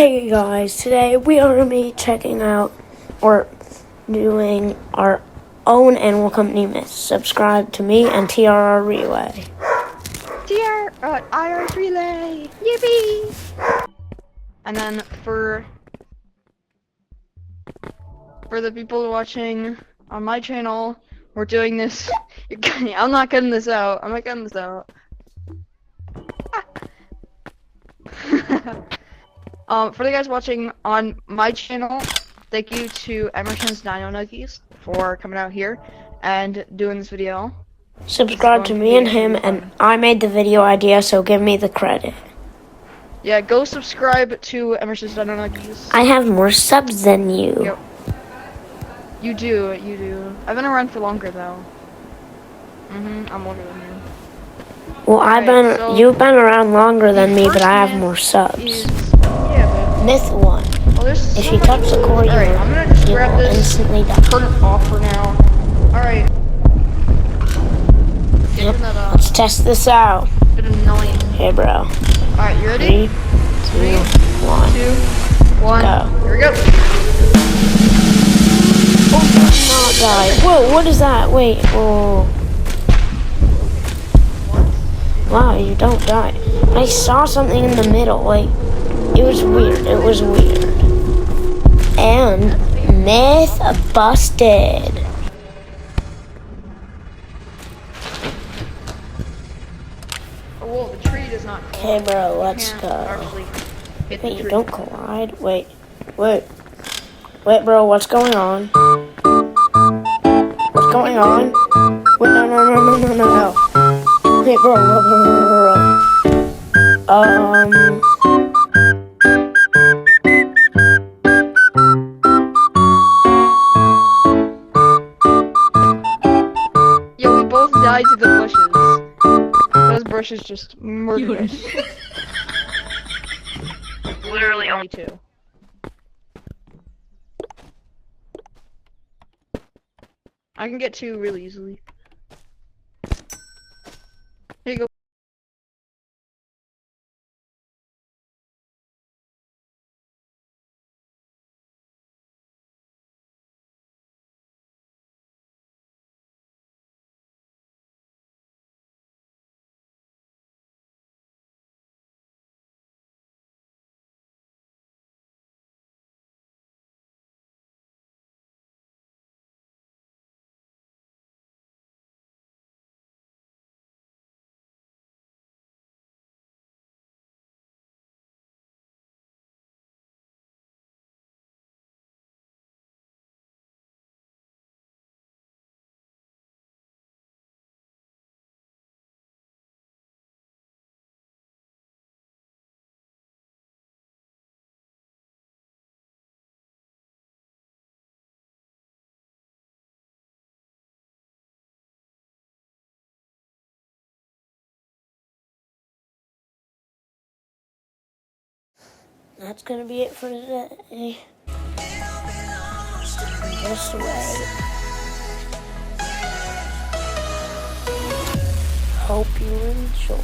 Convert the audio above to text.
Hey guys, today we are going to be checking out or doing our own Animal Company myths. Subscribe to me and TRR Relay. IR Relay! Yippee! And then for the people watching on my channel, we're doing this. I'm not cutting this out. I'm not cutting this out. For the guys watching on my channel, thank you to Emerson's Dino Nuggies for coming out here and doing this video. Subscribe to me and him, and I made the video idea, so give me the credit. Yeah, go subscribe to Emerson's Dino Nuggies. I have more subs than you. Yep. You do. I've been around for longer though. I'm older than you. Well, you've been around longer than me, but I have more subs. Myth 1. If you touch the core, you will instantly die. Turn it off for now. Alright. Yep. Let's test this out. Bit annoying. Hey, bro. Alright, you ready? 3, 2, 1. 2, 1. Go. Here we go. Oh, not die. Whoa, what is that? Wait. Oh. Wow, you don't die. I saw something in the middle. Like, it was weird. And myth busted. Oh, whoa, the tree does not collide. Okay, bro, let's go. Wait, you don't collide? Wait, bro, what's going on? What's going on? Wait, no. Wait, bro. Yeah, we both died to the bushes. Those bushes just murdered us. Literally only 2. I can get 2 really easily. Here you go. That's gonna be it for today. Just wait. Hope you enjoyed.